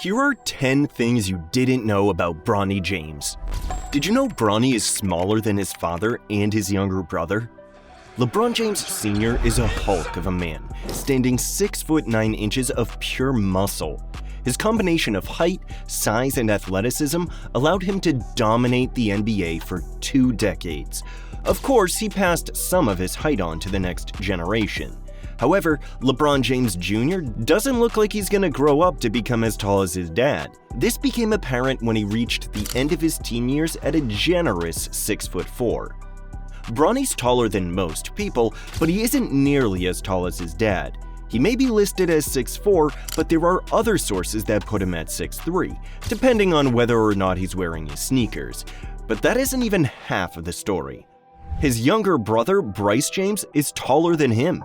Here are 10 things you didn't know about Bronny James. Did you know Bronny is smaller than his father and his younger brother? LeBron James Sr. is a hulk of a man, standing 6 foot 9 inches of pure muscle. His combination of height, size, and athleticism allowed him to dominate the NBA for 2 decades. Of course, he passed some of his height on to the next generation. However, LeBron James Jr. doesn't look like he's gonna grow up to become as tall as his dad. This became apparent when he reached the end of his teen years at a generous 6'4". Bronny's taller than most people, but he isn't nearly as tall as his dad. He may be listed as 6'4", but there are other sources that put him at 6'3", depending on whether or not he's wearing his sneakers. But that isn't even half of the story. His younger brother, Bryce James, is taller than him.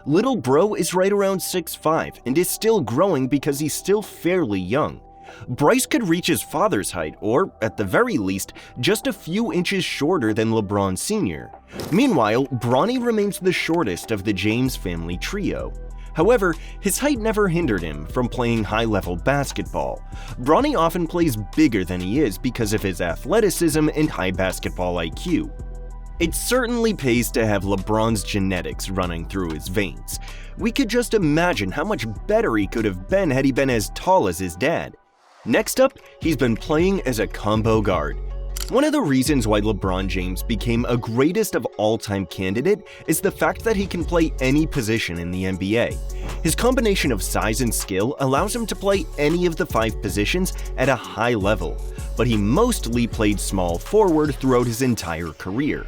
Little bro is right around 6'5" and is still growing because he's still fairly young. Bryce could reach his father's height, or, at the very least, just a few inches shorter than LeBron Sr. Meanwhile, Bronny remains the shortest of the James family trio. However, his height never hindered him from playing high-level basketball. Bronny often plays bigger than he is because of his athleticism and high basketball IQ. It certainly pays to have LeBron's genetics running through his veins. We could just imagine how much better he could have been had he been as tall as his dad. Next up, he's been playing as a combo guard. One of the reasons why LeBron James became a greatest of all-time candidate is the fact that he can play any position in the NBA. His combination of size and skill allows him to play any of the 5 positions at a high level, but he mostly played small forward throughout his entire career.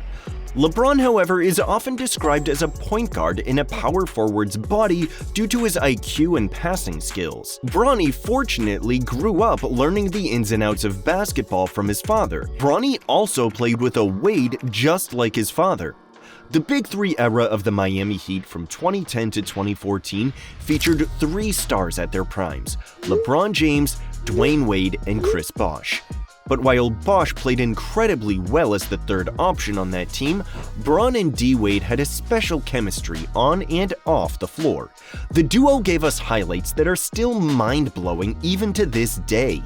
LeBron, however, is often described as a point guard in a power forward's body due to his IQ and passing skills. Bronny fortunately grew up learning the ins and outs of basketball from his father. Bronny also played with a Wade just like his father. The Big Three era of the Miami Heat from 2010 to 2014 featured 3 stars at their primes: LeBron James, Dwayne Wade, and Chris Bosh. But while Bosh played incredibly well as the third option on that team, Bron and D-Wade had a special chemistry on and off the floor. The duo gave us highlights that are still mind-blowing even to this day.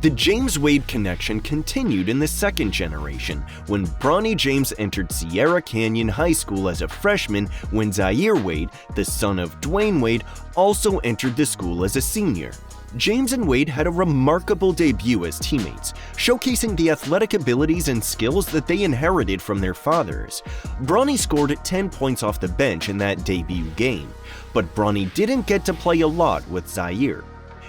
The James-Wade connection continued in the second generation, when Bronny James entered Sierra Canyon High School as a freshman, when Zaire Wade, the son of Dwayne Wade, also entered the school as a senior. James and Wade had a remarkable debut as teammates, showcasing the athletic abilities and skills that they inherited from their fathers. Bronny scored 10 points off the bench in that debut game, but Bronny didn't get to play a lot with Zaire.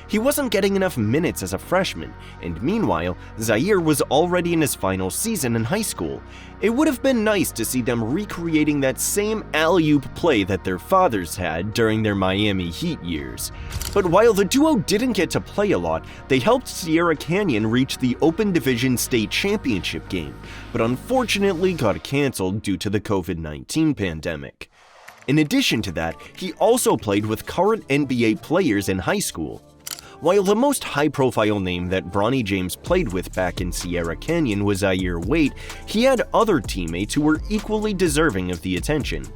He wasn't getting enough minutes as a freshman, and meanwhile, Zaire was already in his final season in high school. It would have been nice to see them recreating that same alley-oop play that their fathers had during their Miami Heat years. But while the duo didn't get to play a lot, they helped Sierra Canyon reach the Open Division State Championship game, but unfortunately got canceled due to the COVID-19 pandemic. In addition to that, he also played with current NBA players in high school. While the most high-profile name that Bronny James played with back in Sierra Canyon was Zaire Wade, he had other teammates who were equally deserving of the attention.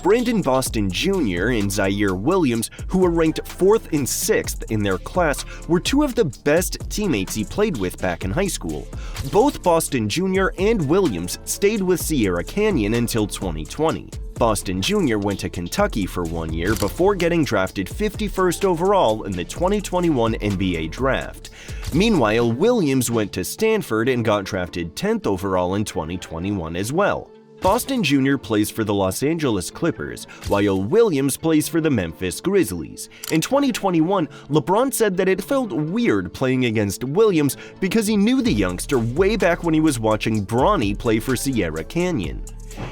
Brandon Boston Jr. and Zaire Williams, who were ranked 4th and 6th in their class, were 2 of the best teammates he played with back in high school. Both Boston Jr. and Williams stayed with Sierra Canyon until 2020. Boston Jr. went to Kentucky for 1 year before getting drafted 51st overall in the 2021 NBA Draft. Meanwhile, Williams went to Stanford and got drafted 10th overall in 2021 as well. Boston Jr. plays for the Los Angeles Clippers, while Williams plays for the Memphis Grizzlies. In 2021, LeBron said that it felt weird playing against Williams because he knew the youngster way back when he was watching Bronny play for Sierra Canyon.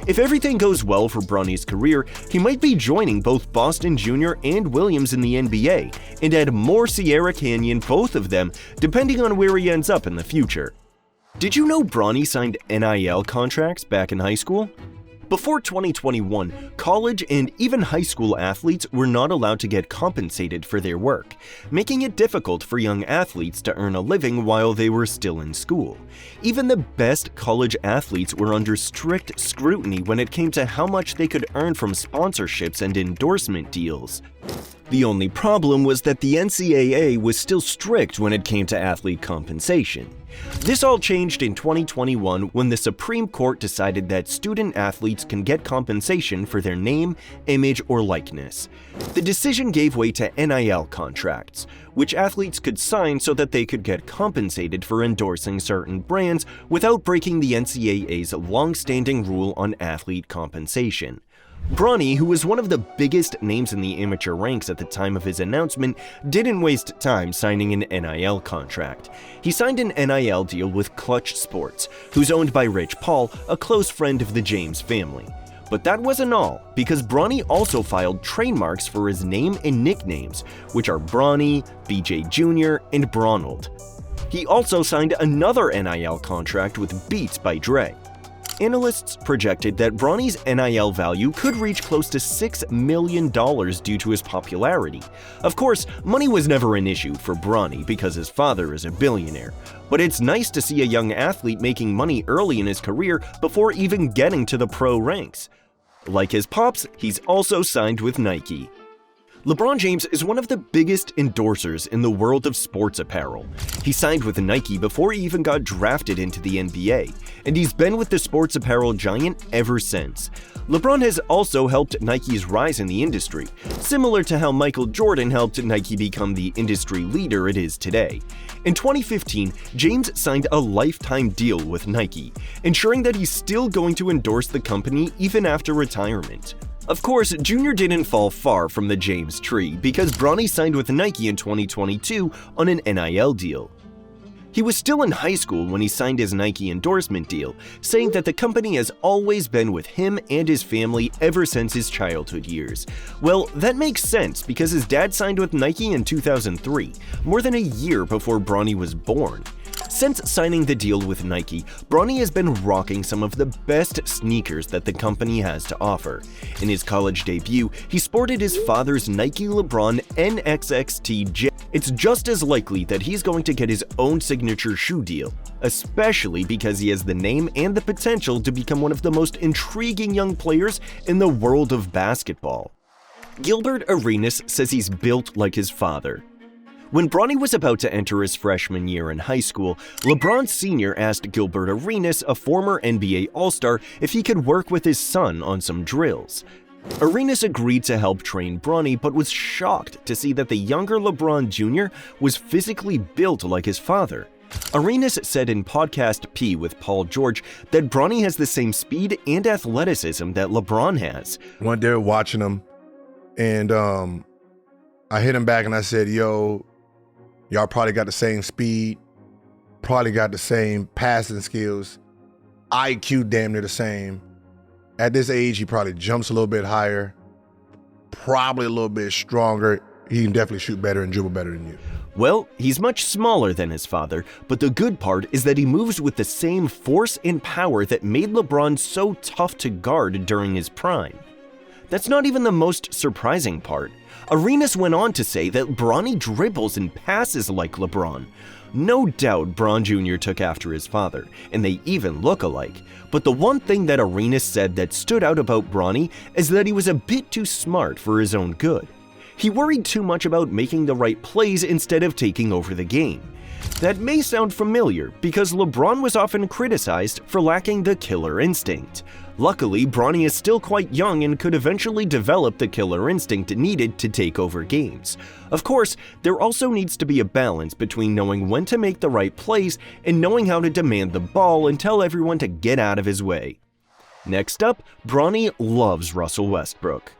If everything goes well for Bronny's career, he might be joining both Boston Jr. and Williams in the NBA, and add more Sierra Canyon, both of them, depending on where he ends up in the future. Did you know Bronny signed NIL contracts back in high school? Before 2021, college and even high school athletes were not allowed to get compensated for their work, making it difficult for young athletes to earn a living while they were still in school. Even the best college athletes were under strict scrutiny when it came to how much they could earn from sponsorships and endorsement deals. The only problem was that the NCAA was still strict when it came to athlete compensation. This all changed in 2021 when the Supreme Court decided that student athletes can get compensation for their name, image, or likeness. The decision gave way to NIL contracts, which athletes could sign so that they could get compensated for endorsing certain brands without breaking the NCAA's long-standing rule on athlete compensation. Bronny, who was one of the biggest names in the amateur ranks at the time of his announcement, didn't waste time signing an NIL contract. He signed an NIL deal with Clutch Sports, who's owned by Rich Paul, a close friend of the James family. But that wasn't all, because Bronny also filed trademarks for his name and nicknames, which are Bronny, BJ Jr., and Bronald. He also signed another NIL contract with Beats by Dre. Analysts projected that Bronny's NIL value could reach close to $6 million due to his popularity. Of course, money was never an issue for Bronny because his father is a billionaire, but it's nice to see a young athlete making money early in his career before even getting to the pro ranks. Like his pops, he's also signed with Nike. LeBron James is one of the biggest endorsers in the world of sports apparel. He signed with Nike before he even got drafted into the NBA, and he's been with the sports apparel giant ever since. LeBron has also helped Nike's rise in the industry, similar to how Michael Jordan helped Nike become the industry leader it is today. In 2015, James signed a lifetime deal with Nike, ensuring that he's still going to endorse the company even after retirement. Of course, Jr. didn't fall far from the James tree because Bronny signed with Nike in 2022 on an NIL deal. He was still in high school when he signed his Nike endorsement deal, saying that the company has always been with him and his family ever since his childhood years. Well, that makes sense because his dad signed with Nike in 2003, more than a year before Bronny was born. Since signing the deal with Nike, Bronny has been rocking some of the best sneakers that the company has to offer. In his college debut, he sported his father's Nike LeBron NXXT. It's just as likely that he's going to get his own signature shoe deal, especially because he has the name and the potential to become one of the most intriguing young players in the world of basketball. Gilbert Arenas says he's built like his father. When Bronny was about to enter his freshman year in high school, LeBron Sr. asked Gilbert Arenas, a former NBA All-Star, if he could work with his son on some drills. Arenas agreed to help train Bronny, but was shocked to see that the younger LeBron Jr. was physically built like his father. Arenas said in Podcast P with Paul George that Bronny has the same speed and athleticism that LeBron has. One day watching him, and I hit him back and I said, yo, y'all probably got the same speed, probably got the same passing skills, IQ damn near the same. At this age, he probably jumps a little bit higher, probably a little bit stronger. He can definitely shoot better and dribble better than you. Well, he's much smaller than his father, but the good part is that he moves with the same force and power that made LeBron so tough to guard during his prime. That's not even the most surprising part. Arenas went on to say that Bronny dribbles and passes like LeBron. No doubt Bron Jr. took after his father, and they even look alike. But the one thing that Arenas said that stood out about Bronny is that he was a bit too smart for his own good. He worried too much about making the right plays instead of taking over the game. That may sound familiar because LeBron was often criticized for lacking the killer instinct. Luckily, Bronny is still quite young and could eventually develop the killer instinct needed to take over games. Of course, there also needs to be a balance between knowing when to make the right plays and knowing how to demand the ball and tell everyone to get out of his way. Next up, Bronny loves Russell Westbrook.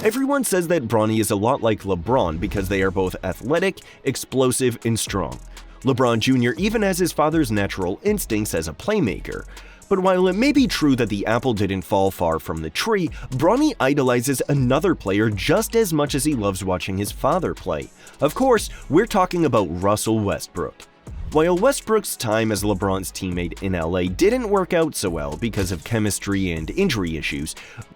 Everyone says that Bronny is a lot like LeBron because they are both athletic, explosive, and strong. LeBron Jr. even has his father's natural instincts as a playmaker. But while it may be true that the apple didn't fall far from the tree, Bronny idolizes another player just as much as he loves watching his father play. Of course, we're talking about Russell Westbrook. While Westbrook's time as LeBron's teammate in LA didn't work out so well because of chemistry and injury issues,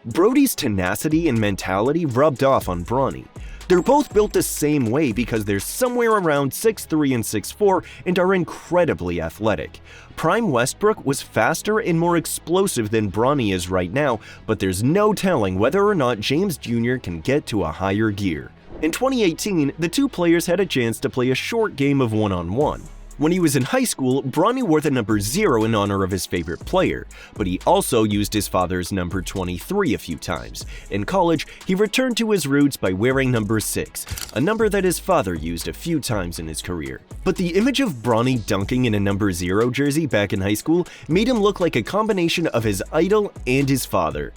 Brody's tenacity and mentality rubbed off on Bronny. They're both built the same way because they're somewhere around 6'3" and 6'4" and are incredibly athletic. Prime Westbrook was faster and more explosive than Bronny is right now, but there's no telling whether or not James Jr. can get to a higher gear. In 2018, the two players had a chance to play a short game of one-on-one. When he was in high school, Bronny wore the number 0 in honor of his favorite player, but he also used his father's number 23 a few times. In college, he returned to his roots by wearing number 6, a number that his father used a few times in his career. But the image of Bronny dunking in a number 0 jersey back in high school made him look like a combination of his idol and his father.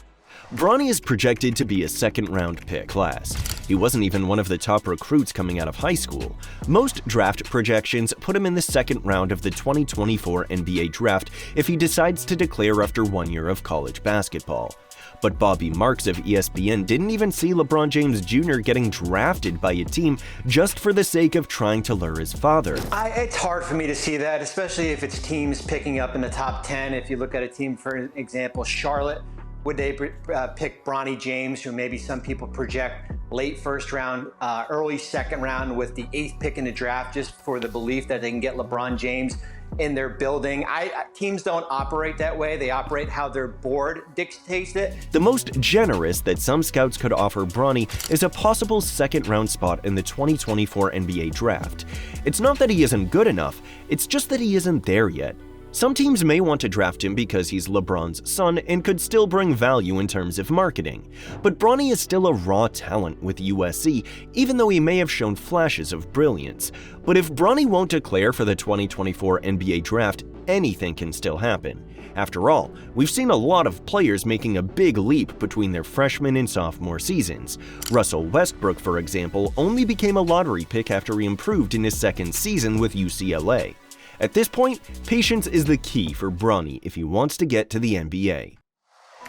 Bronny is projected to be a second-round pick class. He wasn't even one of the top recruits coming out of high school. Most draft projections put him in the second round of the 2024 NBA draft if he decides to declare after 1 year of college basketball. But Bobby Marks of ESPN didn't even see LeBron James Jr. getting drafted by a team just for the sake of trying to lure his father. It's hard for me to see that, especially if it's teams picking up in the top 10. If you look at a team, for example, Charlotte, would they pick Bronny James, who maybe some people project late first round, early second round with the 8th pick in the draft just for the belief that they can get LeBron James in their building? Teams don't operate that way. They operate how their board dictates it. The most generous that some scouts could offer Bronny is a possible second-round spot in the 2024 NBA draft. It's not that he isn't good enough, it's just that he isn't there yet. Some teams may want to draft him because he's LeBron's son and could still bring value in terms of marketing. But Bronny is still a raw talent with USC, even though he may have shown flashes of brilliance. But if Bronny won't declare for the 2024 NBA draft, anything can still happen. After all, we've seen a lot of players making a big leap between their freshman and sophomore seasons. Russell Westbrook, for example, only became a lottery pick after he improved in his second season with UCLA. At this point, patience is the key for Bronny if he wants to get to the NBA.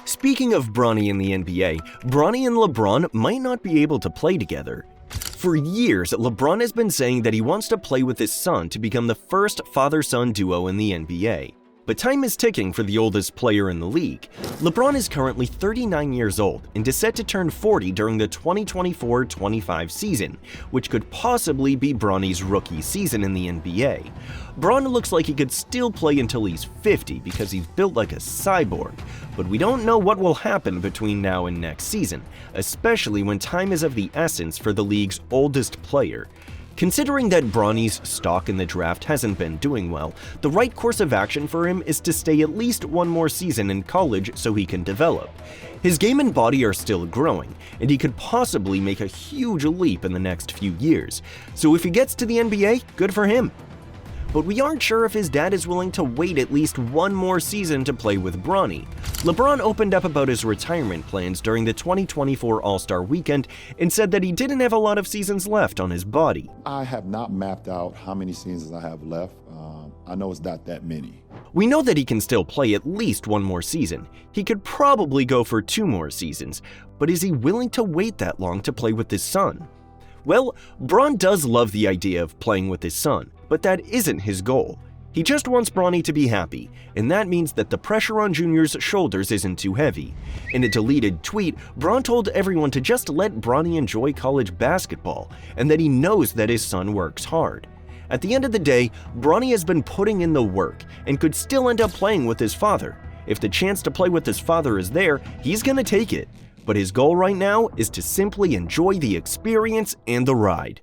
Speaking of Bronny in the NBA, Bronny and LeBron might not be able to play together. For years, LeBron has been saying that he wants to play with his son to become the first father-son duo in the NBA. But time is ticking for the oldest player in the league. LeBron is currently 39 years old and is set to turn 40 during the 2024-25 season, which could possibly be Bronny's rookie season in the NBA. Bron looks like he could still play until he's 50 because he's built like a cyborg, but we don't know what will happen between now and next season, especially when time is of the essence for the league's oldest player. Considering that Bronny's stock in the draft hasn't been doing well, the right course of action for him is to stay at least one more season in college so he can develop. His game and body are still growing, and he could possibly make a huge leap in the next few years. So if he gets to the NBA, good for him. But we aren't sure if his dad is willing to wait at least one more season to play with Bronny. LeBron opened up about his retirement plans during the 2024 All-Star Weekend and said that he didn't have a lot of seasons left on his body. I have not mapped out how many seasons I have left. I know it's not that many. We know that he can still play at least one more season. He could probably go for 2 more seasons, but is he willing to wait that long to play with his son? Well, Bron does love the idea of playing with his son, but that isn't his goal. He just wants Bronny to be happy, and that means that the pressure on Junior's shoulders isn't too heavy. In a deleted tweet, Bron told everyone to just let Bronny enjoy college basketball, and that he knows that his son works hard. At the end of the day, Bronny has been putting in the work and could still end up playing with his father. If the chance to play with his father is there, he's gonna take it. But his goal right now is to simply enjoy the experience and the ride.